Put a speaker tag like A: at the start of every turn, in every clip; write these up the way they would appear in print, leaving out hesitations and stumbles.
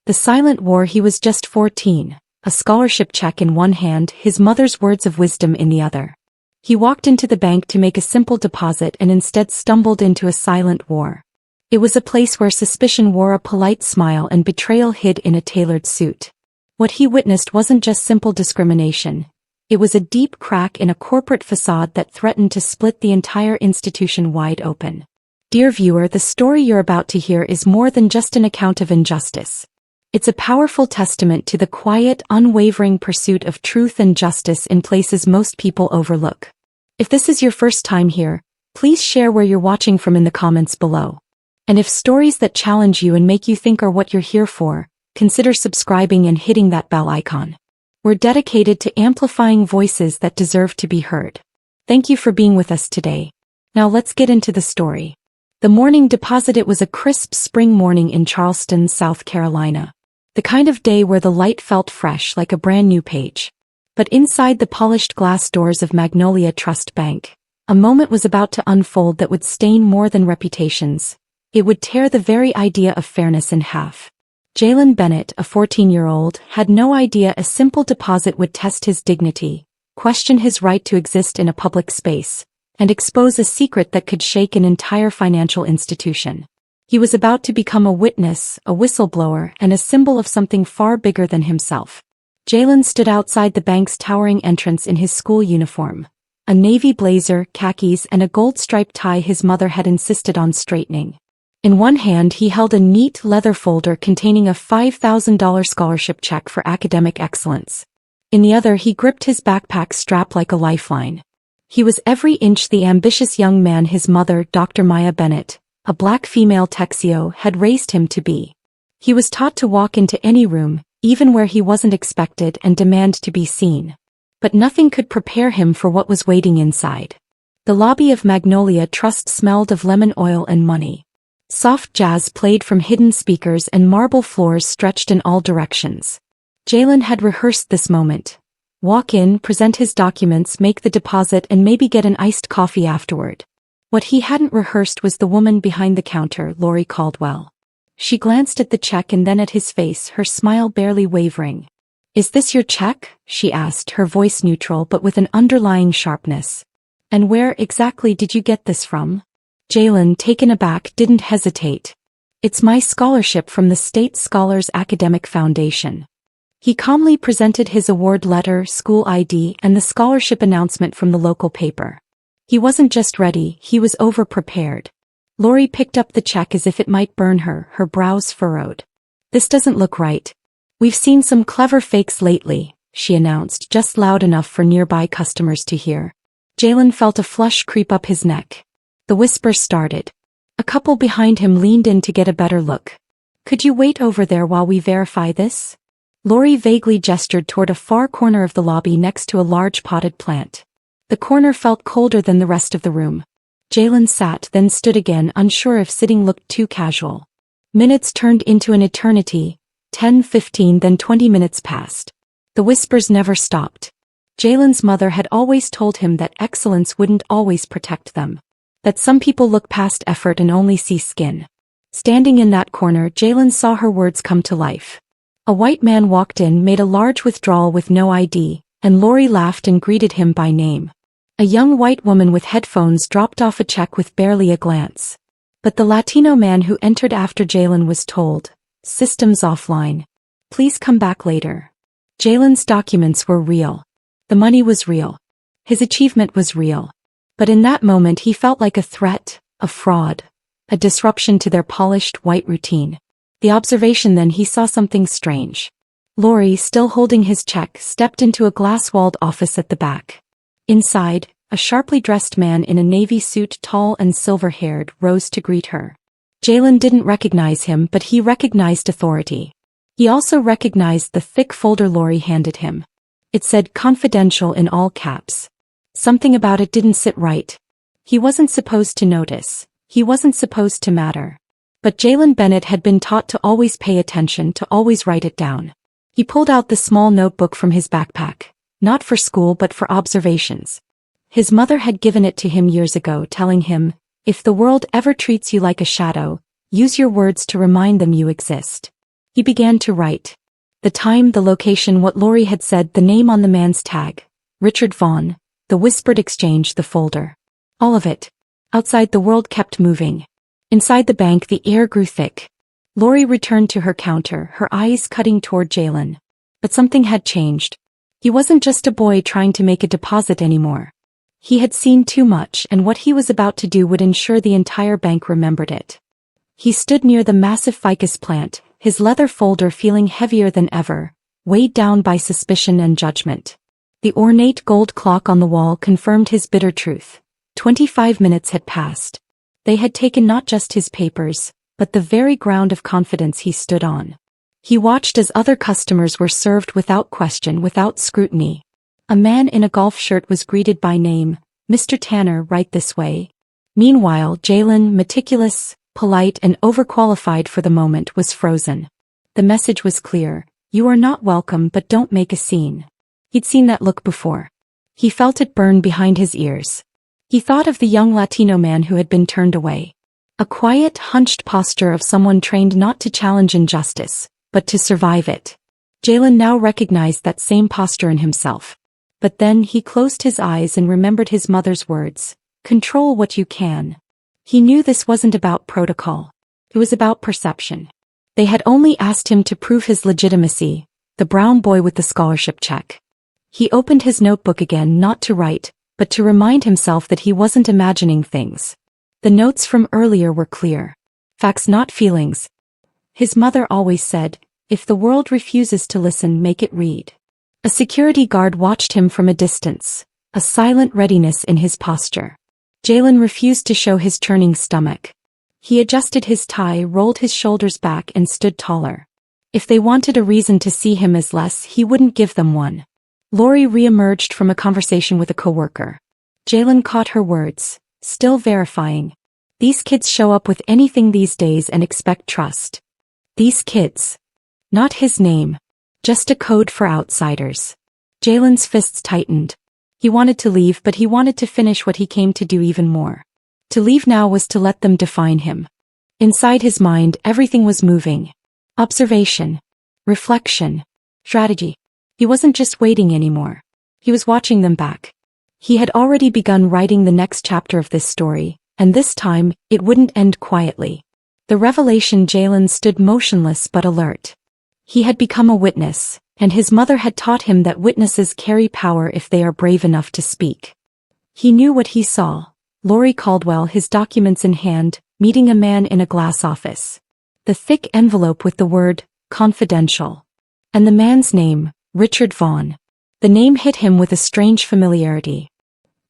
A: The silent war. He was just 14, a scholarship check in one hand, his mother's words of wisdom in the other. He walked into the bank to make a simple deposit and instead stumbled into a silent war. It was a place where suspicion wore a polite smile and betrayal hid in a tailored suit. What he witnessed wasn't just simple discrimination. It was a deep crack in a corporate facade that threatened to split the entire institution wide open. Dear viewer, the story you're about to hear is more than just an account of injustice. It's a powerful testament to the quiet, unwavering pursuit of truth and justice in places most people overlook. If this is your first time here, please share where you're watching from in the comments below. And if stories that challenge you and make you think are what you're here for, consider subscribing and hitting that bell icon. We're dedicated to amplifying voices that deserve to be heard. Thank you for being with us today. Now let's get into the story. The morning deposit. It was a crisp spring morning in Charleston, South Carolina. The kind of day where the light felt fresh like a brand new page. But inside the polished glass doors of Magnolia Trust Bank, a moment was about to unfold that would stain more than reputations. It would tear the very idea of fairness in half. Jalen Bennett, a 14-year-old, had no idea a simple deposit would test his dignity, question his right to exist in a public space, and expose a secret that could shake an entire financial institution. He was about to become a witness, a whistleblower, and a symbol of something far bigger than himself. Jalen stood outside the bank's towering entrance in his school uniform, a navy blazer, khakis, and a gold-striped tie his mother had insisted on straightening. In one hand he held a neat leather folder containing a $5,000 scholarship check for academic excellence. In the other he gripped his backpack strap like a lifeline. He was every inch the ambitious young man his mother, Dr. Maya Bennett, a black female Texio, had raised him to be. He was taught to walk into any room, even where he wasn't expected, and demand to be seen. But nothing could prepare him for what was waiting inside. The lobby of Magnolia Trust smelled of lemon oil and money. Soft jazz played from hidden speakers and marble floors stretched in all directions. Jalen had rehearsed this moment. Walk in, present his documents, make the deposit, and maybe get an iced coffee afterward. What he hadn't rehearsed was the woman behind the counter, Lori Caldwell. She glanced at the check and then at his face, her smile barely wavering. "Is this your check?" she asked, her voice neutral but with an underlying sharpness. "And where exactly did you get this from?" Jalen, taken aback, didn't hesitate. "It's my scholarship from the State Scholars Academic Foundation." He calmly presented his award letter, school ID, and the scholarship announcement from the local paper. He wasn't just ready, he was over-prepared. Lori picked up the check as if it might burn her, her brows furrowed. "This doesn't look right. We've seen some clever fakes lately," she announced, just loud enough for nearby customers to hear. Jalen felt a flush creep up his neck. The whisper started. A couple behind him leaned in to get a better look. "Could you wait over there while we verify this?" Lori vaguely gestured toward a far corner of the lobby next to a large potted plant. The corner felt colder than the rest of the room. Jalen sat, then stood again, unsure if sitting looked too casual. Minutes turned into an eternity. 10, 15, then 20 minutes passed. The whispers never stopped. Jalen's mother had always told him that excellence wouldn't always protect them. That some people look past effort and only see skin. Standing in that corner, Jalen saw her words come to life. A white man walked in, made a large withdrawal with no ID, and Lori laughed and greeted him by name. A young white woman with headphones dropped off a check with barely a glance. But the Latino man who entered after Jalen was told, "Systems offline. Please come back later." Jalen's documents were real. The money was real. His achievement was real. But in that moment he felt like a threat, a fraud, a disruption to their polished white routine. The observation then he saw something strange. Lori, still holding his check, stepped into a glass-walled office at the back. Inside, a sharply dressed man in a navy suit, tall and silver-haired, rose to greet her. Jalen didn't recognize him, but he recognized authority. He also recognized the thick folder Lori handed him. It said confidential in all caps. Something about it didn't sit right. He wasn't supposed to notice. He wasn't supposed to matter. But Jalen Bennett had been taught to always pay attention, to always write it down. He pulled out the small notebook from his backpack, not for school but for observations. His mother had given it to him years ago, telling him, "If the world ever treats you like a shadow, use your words to remind them you exist." He began to write. The time, the location, what Lori had said, the name on the man's tag. Richard Vaughn, the whispered exchange, the folder. All of it. Outside, the world kept moving. Inside the bank, the air grew thick. Lori returned to her counter, her eyes cutting toward Jalen. But something had changed. He wasn't just a boy trying to make a deposit anymore. He had seen too much, and what he was about to do would ensure the entire bank remembered it. He stood near the massive ficus plant, his leather folder feeling heavier than ever, weighed down by suspicion and judgment. The ornate gold clock on the wall confirmed his bitter truth. 25 minutes had passed. They had taken not just his papers, but the very ground of confidence he stood on. He watched as other customers were served without question, without scrutiny. A man in a golf shirt was greeted by name, Mr. Tanner, right this way. Meanwhile, Jalen, meticulous, polite and overqualified for the moment, was frozen. The message was clear: you are not welcome, but don't make a scene. He'd seen that look before. He felt it burn behind his ears. He thought of the young Latino man who had been turned away. A quiet, hunched posture of someone trained not to challenge injustice, but to survive it. Jalen now recognized that same posture in himself. But then he closed his eyes and remembered his mother's words: control what you can. He knew this wasn't about protocol. It was about perception. They had only asked him to prove his legitimacy, the brown boy with the scholarship check. He opened his notebook again, not to write, but to remind himself that he wasn't imagining things. The notes from earlier were clear. Facts, not feelings. His mother always said, if the world refuses to listen, make it read. A security guard watched him from a distance, a silent readiness in his posture. Jalen refused to show his churning stomach. He adjusted his tie, rolled his shoulders back and stood taller. If they wanted a reason to see him as less, he wouldn't give them one. Lori re-emerged from a conversation with a coworker. Jalen caught her words, still verifying. These kids show up with anything these days and expect trust. These kids. Not his name. Just a code for outsiders. Jalen's fists tightened. He wanted to leave, but he wanted to finish what he came to do even more. To leave now was to let them define him. Inside his mind, everything was moving. Observation. Reflection. Strategy. He wasn't just waiting anymore. He was watching them back. He had already begun writing the next chapter of this story, and this time, it wouldn't end quietly. The revelation: Jalen stood motionless but alert. He had become a witness, and his mother had taught him that witnesses carry power if they are brave enough to speak. He knew what he saw. Lori Caldwell, his documents in hand, meeting a man in a glass office. The thick envelope with the word, confidential. And the man's name, Richard Vaughn. The name hit him with a strange familiarity.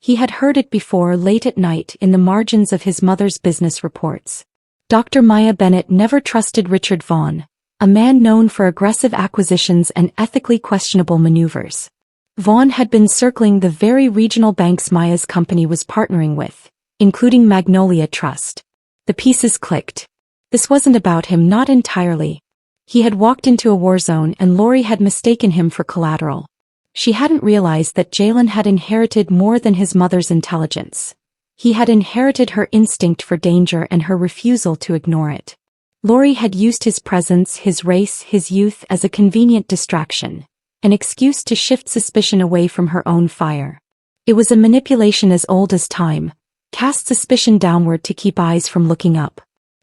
A: He had heard it before, late at night in the margins of his mother's business reports. Dr. Maya Bennett never trusted Richard Vaughn, a man known for aggressive acquisitions and ethically questionable maneuvers. Vaughn had been circling the very regional banks Maya's company was partnering with, including Magnolia Trust. The pieces clicked. This wasn't about him, not entirely. He had walked into a war zone and Lori had mistaken him for collateral. She hadn't realized that Jalen had inherited more than his mother's intelligence. He had inherited her instinct for danger and her refusal to ignore it. Lori had used his presence, his race, his youth as a convenient distraction, an excuse to shift suspicion away from her own fire. It was a manipulation as old as time, cast suspicion downward to keep eyes from looking up.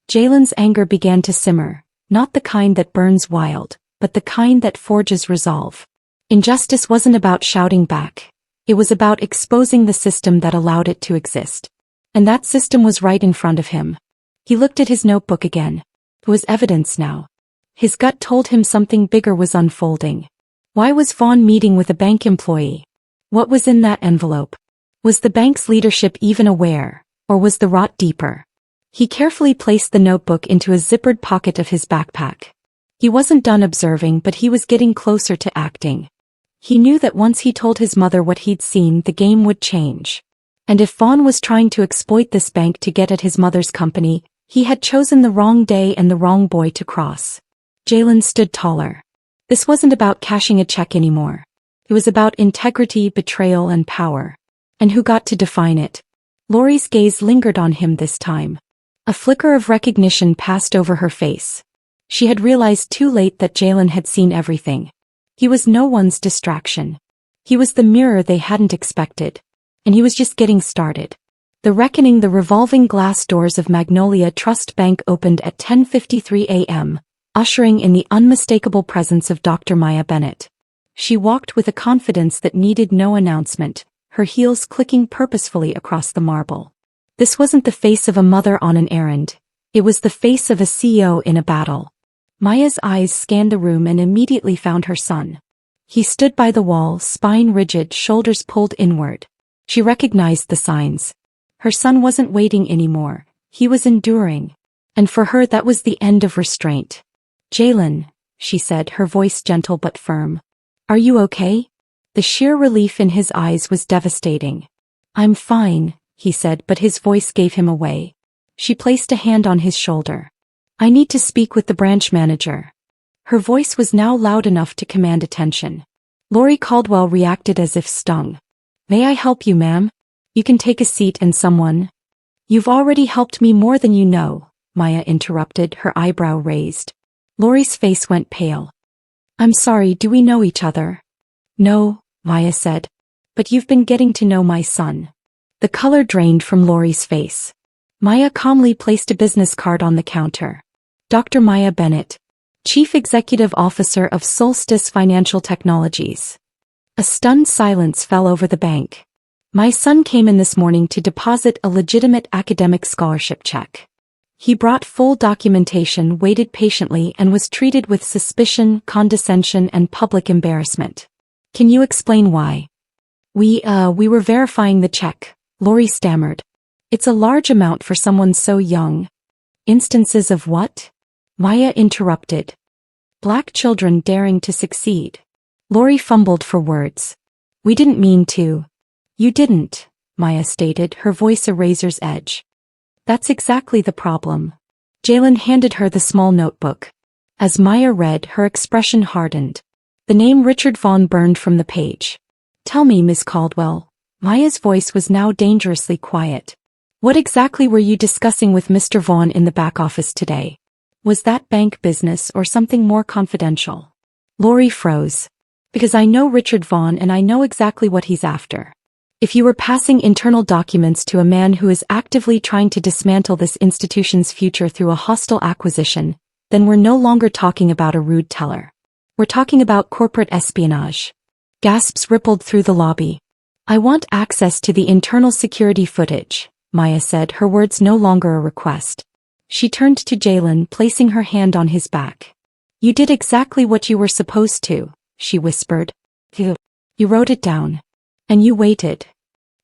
A: Jalen's anger began to simmer, not the kind that burns wild, but the kind that forges resolve. Injustice wasn't about shouting back. It was about exposing the system that allowed it to exist. And that system was right in front of him. He looked at his notebook again. It was evidence now. His gut told him something bigger was unfolding. Why was Vaughn meeting with a bank employee? What was in that envelope? Was the bank's leadership even aware, or was the rot deeper? He carefully placed the notebook into a zippered pocket of his backpack. He wasn't done observing, but he was getting closer to acting. He knew that once he told his mother what he'd seen, the game would change. And if Vaughn was trying to exploit this bank to get at his mother's company, he had chosen the wrong day and the wrong boy to cross. Jalen stood taller. This wasn't about cashing a check anymore. It was about integrity, betrayal, and power. And who got to define it? Lori's gaze lingered on him this time. A flicker of recognition passed over her face. She had realized too late that Jalen had seen everything. He was no one's distraction. He was the mirror they hadn't expected. And he was just getting started. The reckoning. The revolving glass doors of Magnolia Trust Bank opened at 10:53 a.m., ushering in the unmistakable presence of Dr. Maya Bennett. She walked with a confidence that needed no announcement, her heels clicking purposefully across the marble. This wasn't the face of a mother on an errand. It was the face of a CEO in a battle. Maya's eyes scanned the room and immediately found her son. He stood by the wall, spine rigid, shoulders pulled inward. She recognized the signs. Her son wasn't waiting anymore. He was enduring. And for her that was the end of restraint. "Jalen," she said, her voice gentle but firm. "Are you okay?" The sheer relief in his eyes was devastating. "I'm fine," he said, but his voice gave him away. She placed a hand on his shoulder. "I need to speak with the branch manager." Her voice was now loud enough to command attention. Lori Caldwell reacted as if stung. "May I help you, ma'am? You can take a seat and someone—" "You've already helped me more than you know," Maya interrupted, her eyebrow raised. Lori's face went pale. "I'm sorry, do we know each other?" "No," Maya said. "But you've been getting to know my son." The color drained from Lori's face. Maya calmly placed a business card on the counter. "Dr. Maya Bennett, Chief Executive Officer of Solstice Financial Technologies." A stunned silence fell over the bank. "My son came in this morning to deposit a legitimate academic scholarship check. He brought full documentation, waited patiently, and was treated with suspicion, condescension, and public embarrassment. Can you explain why?" We were verifying the check," Lori stammered. "It's a large amount for someone so young." "Instances of what?" Maya interrupted. "Black children daring to succeed." Lori fumbled for words. "We didn't mean to." "You didn't," Maya stated, her voice a razor's edge. "That's exactly the problem." Jalen handed her the small notebook. As Maya read, her expression hardened. The name Richard Vaughn burned from the page. "Tell me, Miss Caldwell." Maya's voice was now dangerously quiet. "What exactly were you discussing with Mr. Vaughn in the back office today? Was that bank business or something more confidential?" Lori froze. "Because I know Richard Vaughn and I know exactly what he's after. If you were passing internal documents to a man who is actively trying to dismantle this institution's future through a hostile acquisition, then we're no longer talking about a rude teller. We're talking about corporate espionage." Gasps rippled through the lobby. "I want access to the internal security footage," Maya said, her words no longer a request. She turned to Jalen, placing her hand on his back. "You did exactly what you were supposed to," she whispered. You wrote it down. And you waited."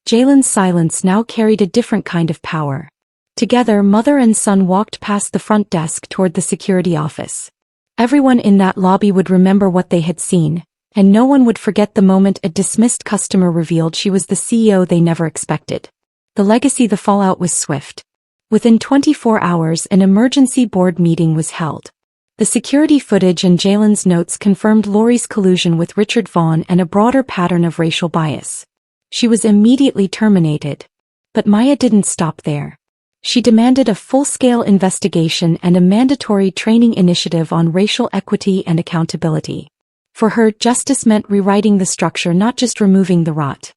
A: Jalen's silence now carried a different kind of power. Together, mother and son walked past the front desk toward the security office. Everyone in that lobby would remember what they had seen, and no one would forget the moment a dismissed customer revealed she was the CEO they never expected. The legacy. The fallout was swift. Within 24 hours, an emergency board meeting was held. The security footage and Jalen's notes confirmed Lori's collusion with Richard Vaughn and a broader pattern of racial bias. She was immediately terminated. But Maya didn't stop there. She demanded a full-scale investigation and a mandatory training initiative on racial equity and accountability. For her, justice meant rewriting the structure, not just removing the rot.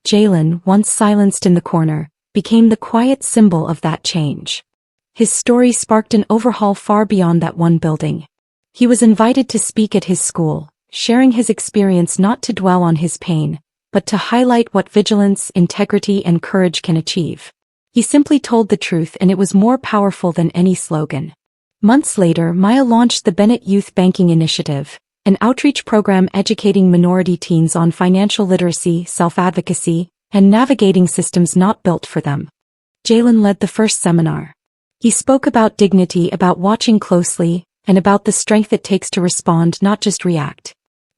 A: Jalen, once silenced in the corner, became the quiet symbol of that change. His story sparked an overhaul far beyond that one building. He was invited to speak at his school, sharing his experience not to dwell on his pain, but to highlight what vigilance, integrity, and courage can achieve. He simply told the truth, and it was more powerful than any slogan. Months later, Maya launched the Bennett Youth Banking Initiative, an outreach program educating minority teens on financial literacy, self-advocacy, and navigating systems not built for them. Jalen led the first seminar. He spoke about dignity, about watching closely, and about the strength it takes to respond, not just react.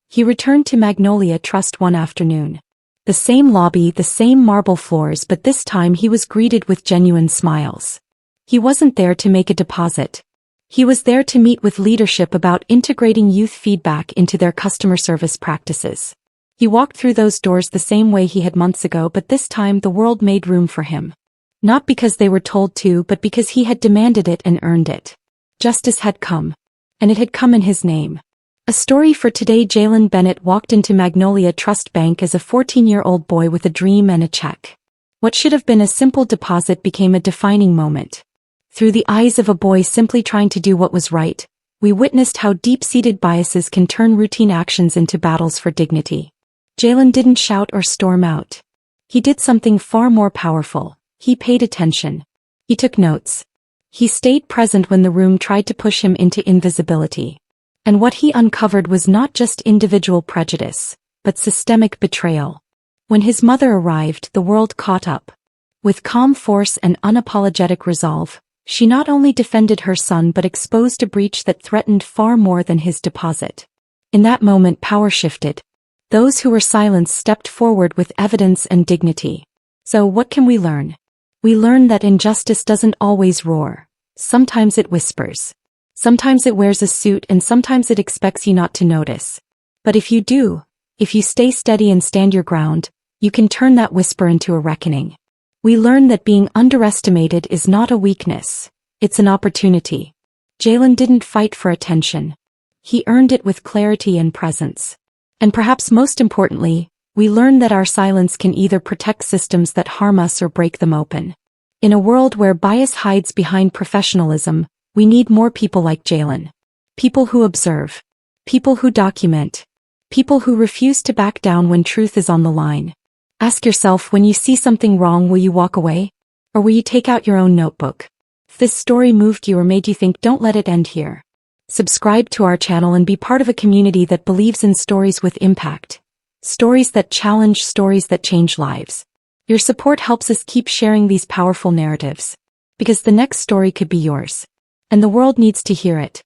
A: He returned to Magnolia Trust one afternoon. The same lobby, the same marble floors, but this time he was greeted with genuine smiles. He wasn't there to make a deposit. He was there to meet with leadership about integrating youth feedback into their customer service practices. He walked through those doors the same way he had months ago, but this time the world made room for him. Not because they were told to, but because he had demanded it and earned it. Justice had come. And it had come in his name. A story for today. Jalen Bennett walked into Magnolia Trust Bank as a 14-year-old boy with a dream and a check. What should have been a simple deposit became a defining moment. Through the eyes of a boy simply trying to do what was right, we witnessed how deep-seated biases can turn routine actions into battles for dignity. Jalen didn't shout or storm out. He did something far more powerful. He paid attention. He took notes. He stayed present when the room tried to push him into invisibility. And what he uncovered was not just individual prejudice, but systemic betrayal. When his mother arrived, the world caught up. With calm force and unapologetic resolve, she not only defended her son but exposed a breach that threatened far more than his deposit. In that moment, power shifted. Those who were silenced stepped forward with evidence and dignity. So what can we learn? We learn that injustice doesn't always roar. Sometimes it whispers. Sometimes it wears a suit, and sometimes it expects you not to notice. But if you stay steady and stand your ground, you can turn that whisper into a reckoning. We learn that being underestimated is not a weakness. It's an opportunity. Jalen didn't fight for attention. He earned it with clarity and presence. And perhaps most importantly, we learn that our silence can either protect systems that harm us or break them open. In a world where bias hides behind professionalism, we need more people like Jalen. People who observe. People who document. People who refuse to back down when truth is on the line. Ask yourself, when you see something wrong, will you walk away? Or will you take out your own notebook? If this story moved you or made you think, don't let it end here. Subscribe to our channel and be part of a community that believes in stories with impact. Stories that challenge, stories that change lives. Your support helps us keep sharing these powerful narratives. Because the next story could be yours. And the world needs to hear it.